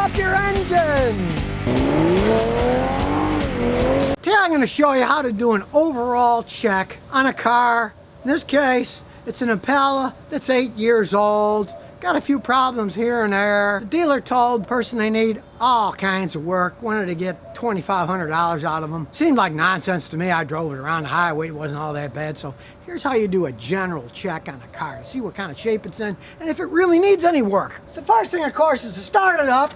up your engine. Today I'm going to show you how to do an overall check on a car. In this case, it's an Impala that's 8 years old. Got a few problems here and there. The dealer told the person they need all kinds of work, wanted to get $2,500 out of them. Seemed like nonsense to me. I drove it around the highway, it wasn't all that bad. So here's how you do a general check on a car, see what kind of shape it's in and if it really needs any work. The first thing, of course, is to start it up.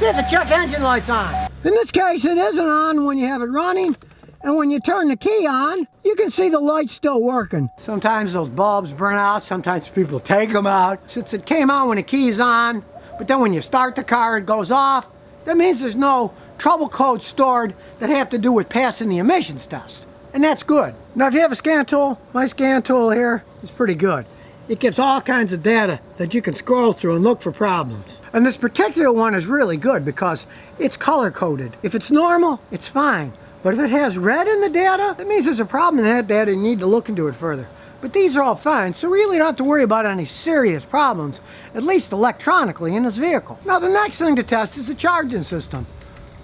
See if the check engine light's on. In this case, it isn't on when you have it running. And when you turn the key on, you can see the light still working. Sometimes those bulbs burn out, sometimes people take them out. Since it came on when the key's on, but then when you start the car it goes off, that means there's no trouble codes stored that have to do with passing the emissions test. And that's good. Now if you have a scan tool, my scan tool here is pretty good. It gives all kinds of data that you can scroll through and look for problems. And this particular one is really good because it's color coded. If it's normal, it's fine. But if it has red in the data, that means there's a problem in that data and you need to look into it further. But these are all fine, so really don't have to worry about any serious problems, at least electronically in this vehicle. Now the next thing to test is the charging system.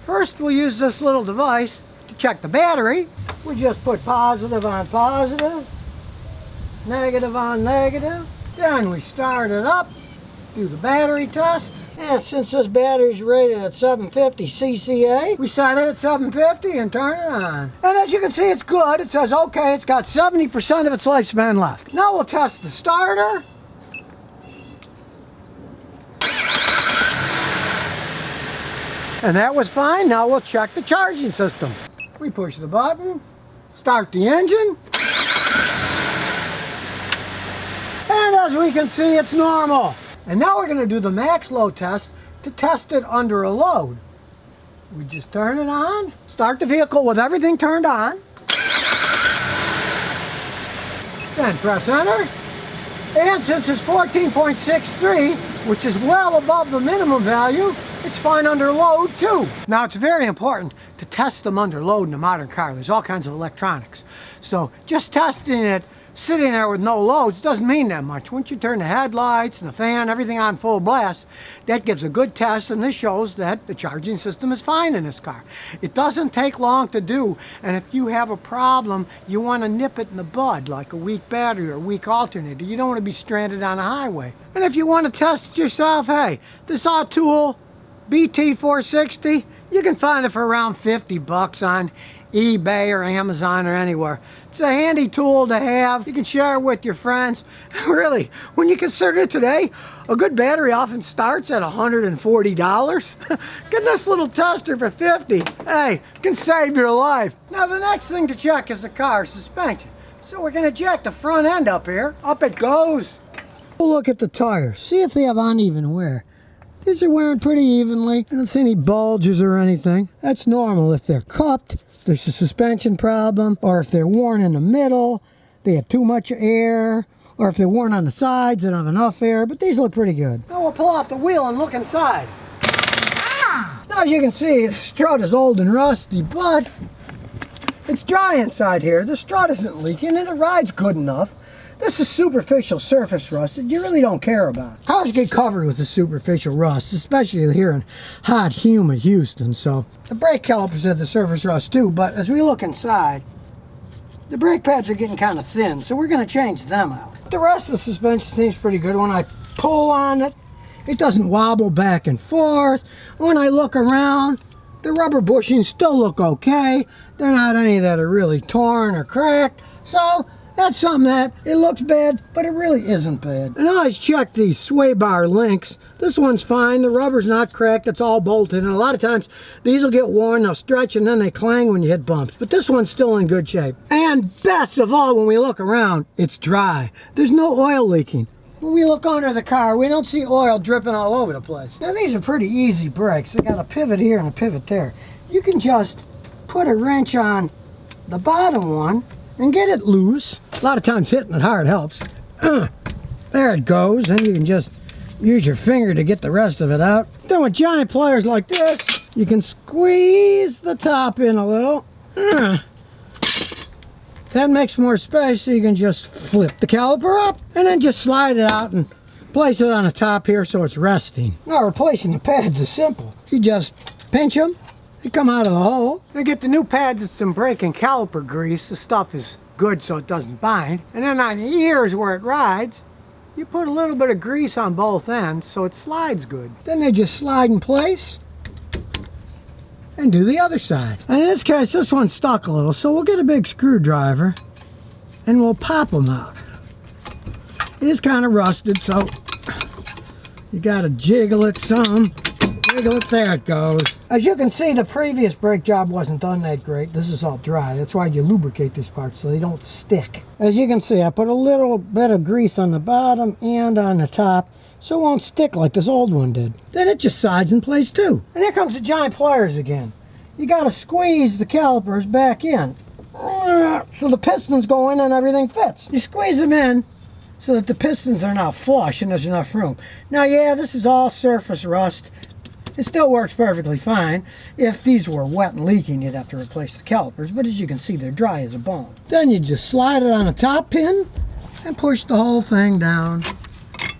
First we'll use this little device to check the battery. We just put positive on positive, negative on negative. Then we start it up, do the battery test. And since this battery's rated at 750 CCA, we set it at 750 and turn it on. And as you can see, it's good. It says, okay, it's got 70% of its lifespan left. Now we'll test the starter. And that was fine. Now we'll check the charging system. We push the button, start the engine. And as we can see, it's normal. And now we're going to do the max load test to test it under a load. We just turn it on, start the vehicle with everything turned on. Then press enter. And since it's 14.63, which is well above the minimum value, it's fine under load too. Now it's very important to test them under load in a modern car. There's all kinds of electronics. So just testing it sitting there with no loads doesn't mean that much. Once you turn the headlights and the fan, everything on full blast, that gives a good test, and this shows that the charging system is fine in this car. It doesn't take long to do, and if you have a problem, you want to nip it in the bud, like a weak battery or a weak alternator. You don't want to be stranded on the highway. And if you want to test it yourself, hey, this Autool BT460, you can find it for around 50 bucks on eBay or Amazon or anywhere. It's a handy tool to have. You can share it with your friends. Really, when you consider it today, a good battery often starts at $140. Get this little tester for 50. Hey, can save your life. Now the next thing to check is the car suspension. So we're going to jack the front end up here. Up it goes. We'll look at the tires. See if they have uneven wear. These are wearing pretty evenly. I don't see any bulges or anything. That's normal. If they're cupped, there's a suspension problem, or if they're worn in the middle, they have too much air, or if they're worn on the sides, they don't have enough air, but these look pretty good. Now we'll pull off the wheel and look inside. Now as you can see, the strut is old and rusty, but it's dry inside here. The strut isn't leaking and it rides good enough. This is superficial surface rust that you really don't care about. Cars get covered with the superficial rust, especially here in hot, humid Houston. So the brake calipers have the surface rust too, but as we look inside, the brake pads are getting kind of thin, so we're going to change them out. The rest of the suspension seems pretty good. When I pull on it, it doesn't wobble back and forth. When I look around, the rubber bushings still look okay. They're not any that are really torn or cracked. So that's something that it looks bad, but it really isn't bad. And I always check these sway bar links. This one's fine. The rubber's not cracked. It's all bolted. And a lot of times these will get worn, they'll stretch, and then they clang when you hit bumps. But this one's still in good shape. And best of all, when we look around, it's dry. There's no oil leaking. When we look under the car, we don't see oil dripping all over the place. Now these are pretty easy brakes. They got a pivot here and a pivot there. You can just put a wrench on the bottom one and get it loose. A lot of times hitting it hard helps. There it goes. Then you can just use your finger to get the rest of it out. Then with giant pliers like this, you can squeeze the top in a little. That makes more space, so you can just flip the caliper up and then just slide it out and place it on the top here so it's resting. Now replacing the pads is simple. You just pinch them, they come out of the hole. You get the new pads with some brake and caliper grease. The stuff is good so it doesn't bind. And then on the ears where it rides, you put a little bit of grease on both ends so it slides good. Then they just slide in place and do the other side. And in this case, this one's stuck a little, so we'll get a big screwdriver and we'll pop them out. It is kind of rusted, so you gotta jiggle it some. Jiggle it, there it goes. As you can see, the previous brake job wasn't done that great. This is all dry. That's why you lubricate these parts so they don't stick. As you can see, I put a little bit of grease on the bottom and on the top so it won't stick like this old one did. Then it just slides in place too. And here comes the giant pliers again. You gotta squeeze the calipers back in so the pistons go in and everything fits. You squeeze them in so that the pistons are now flush and there's enough room. Now, yeah, this is all surface rust. It still works perfectly fine. If these were wet and leaking, you'd have to replace the calipers, but as you can see, they're dry as a bone. Then you just slide it on a top pin and push the whole thing down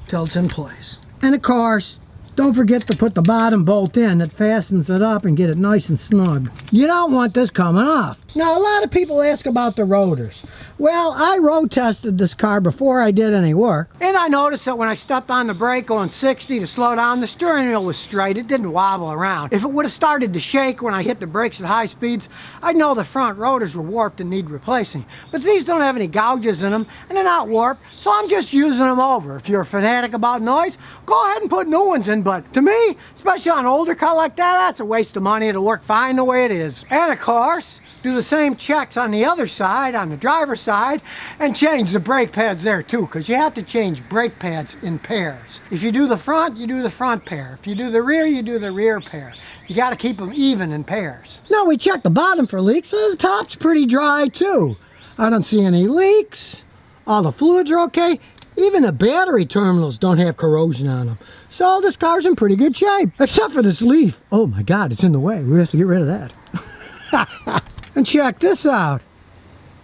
till it's in place. And of course, don't forget to put the bottom bolt in that fastens it up and get it nice and snug. You don't want this coming off. Now, a lot of people ask about the rotors. Well, I road tested this car before I did any work, and I noticed that when I stepped on the brake going 60 to slow down, the steering wheel was straight. It didn't wobble around. If it would have started to shake when I hit the brakes at high speeds, I'd know the front rotors were warped and need replacing. But these don't have any gouges in them, and they're not warped, so I'm just using them over. If you're a fanatic about noise, go ahead and put new ones in, but to me, especially on an older car like that, that's a waste of money. It'll work fine the way it is. And of course, do the same checks on the other side, on the driver's side, and change the brake pads there too, because you have to change brake pads in pairs. If you do the front, you do the front pair. If you do the rear, you do the rear pair. You got to keep them even in pairs. Now we checked the bottom for leaks, so the top's pretty dry too. I don't see any leaks. All the fluids are okay. Even the battery terminals don't have corrosion on them. So this car's in pretty good shape, except for this leaf. Oh my God, it's in the way. We have to get rid of that. And check this out.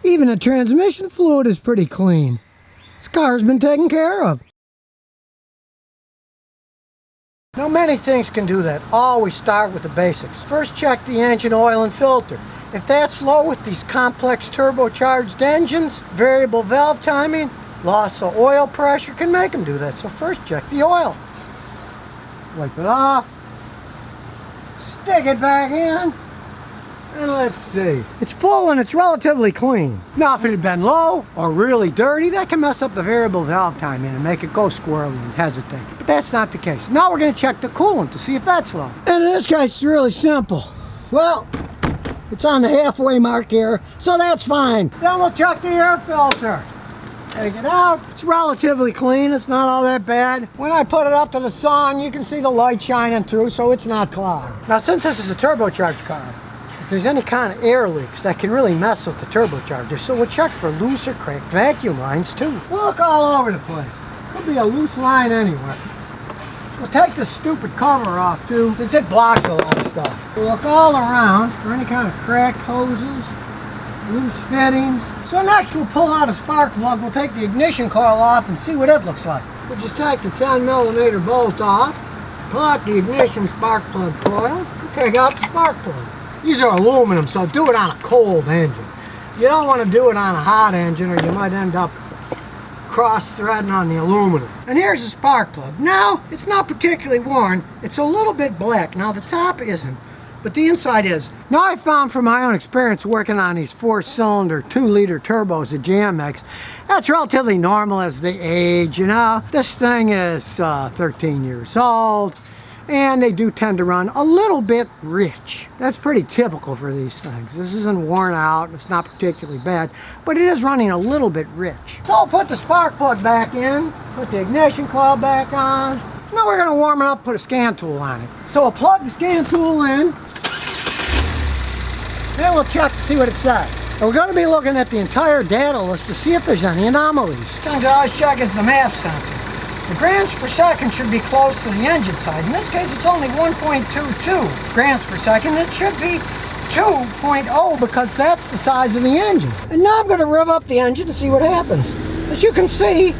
Even the transmission fluid is pretty clean. This car's been taken care of. Now, many things can do that. Always start with the basics. First, check the engine oil and filter. If that's low with these complex turbocharged engines, variable valve timing, loss of oil pressure can make them do that. So first, check the oil. Wipe it off. Stick it back in. And let's see. It's full and it's relatively clean. Now, if it had been low or really dirty, that can mess up the variable valve timing and make it go squirrely and hesitate. But that's not the case. Now we're going to check the coolant to see if that's low. And in this case, it's really simple. Well, it's on the halfway mark here, so that's fine. Then we'll check the air filter. Take it out. It's relatively clean. It's not all that bad. When I put it up to the sun, you can see the light shining through, so it's not clogged. Now, since this is a turbocharged car, if there's any kind of air leaks, that can really mess with the turbocharger, so we'll check for loose or cracked vacuum lines too. We'll look all over the place. Could be a loose line anywhere. We'll take the stupid cover off too, since it blocks a lot of stuff. We'll look all around for any kind of cracked hoses, loose fittings. So next we'll pull out a spark plug. We'll take the ignition coil off and see what it looks like. We'll just take the 10mm bolt off, pull out the ignition spark plug coil, and take out the spark plug. These are aluminum, so do it on a cold engine. You don't want to do it on a hot engine or you might end up cross-threading on the aluminum. And here's the spark plug. Now, it's not particularly worn. It's a little bit black. Now, the top isn't, but the inside is. Now, I found from my own experience working on these 4-cylinder 2-liter turbos at GMX, that's relatively normal as they age, you know. This thing is 13 years old. And they do tend to run a little bit rich. That's pretty typical for these things. This isn't worn out, it's not particularly bad, but it is running a little bit rich. So I'll put the spark plug back in, put the ignition coil back on. Now we're gonna warm it up, put a scan tool on it. So I'll plug the scan tool in, then we'll check to see what it says. And we're gonna be looking at the entire data list to see if there's any anomalies. Thing to always check is the mass sensor. The grams per second should be close to the engine side. In this case, it's only 1.22 grams per second. It should be 2.0 because that's the size of the engine. And now I'm going to rev up the engine to see what happens. As you can see,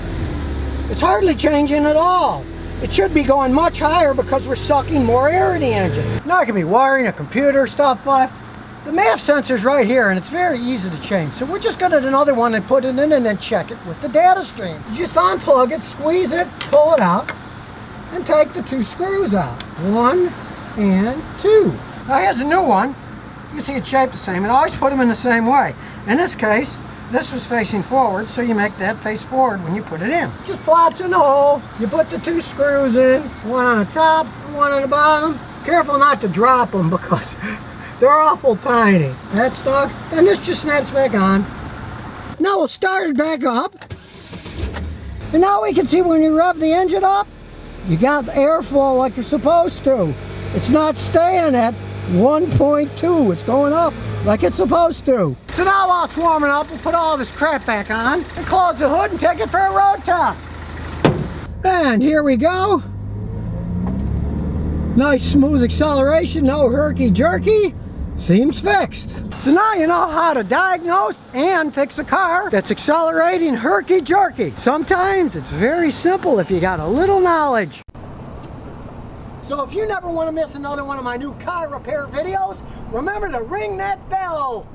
It's hardly changing at all. It should be going much higher because we're sucking more air in the engine. Now I can be wiring a computer stuff, but the MAF sensor's right here and it's very easy to change. So we're just gonna do another one and put it in and then check it with the data stream. You just unplug it, squeeze it, pull it out, and take the 2 screws out. 1 and 2. Now here's a new one. You see it's shaped the same, and I always put them in the same way. In this case, this was facing forward, so you make that face forward when you put it in. Just plops in the hole, you put the 2 screws in, one on the top, one on the bottom. Careful not to drop them because they're awful tiny. That's stuck, and this just snaps back on. Now we'll start it back up. And now we can see when you rev the engine up, you got airflow like you're supposed to. It's not staying at 1.2, it's going up like it's supposed to. So now while it's warming up, we'll put all this crap back on and close the hood and take it for a road test. And here we go. Nice smooth acceleration, no herky-jerky. Seems fixed. So now you know how to diagnose and fix a car that's accelerating herky-jerky. Sometimes it's very simple if you got a little knowledge. So if you never want to miss another one of my new car repair videos, remember to ring that bell.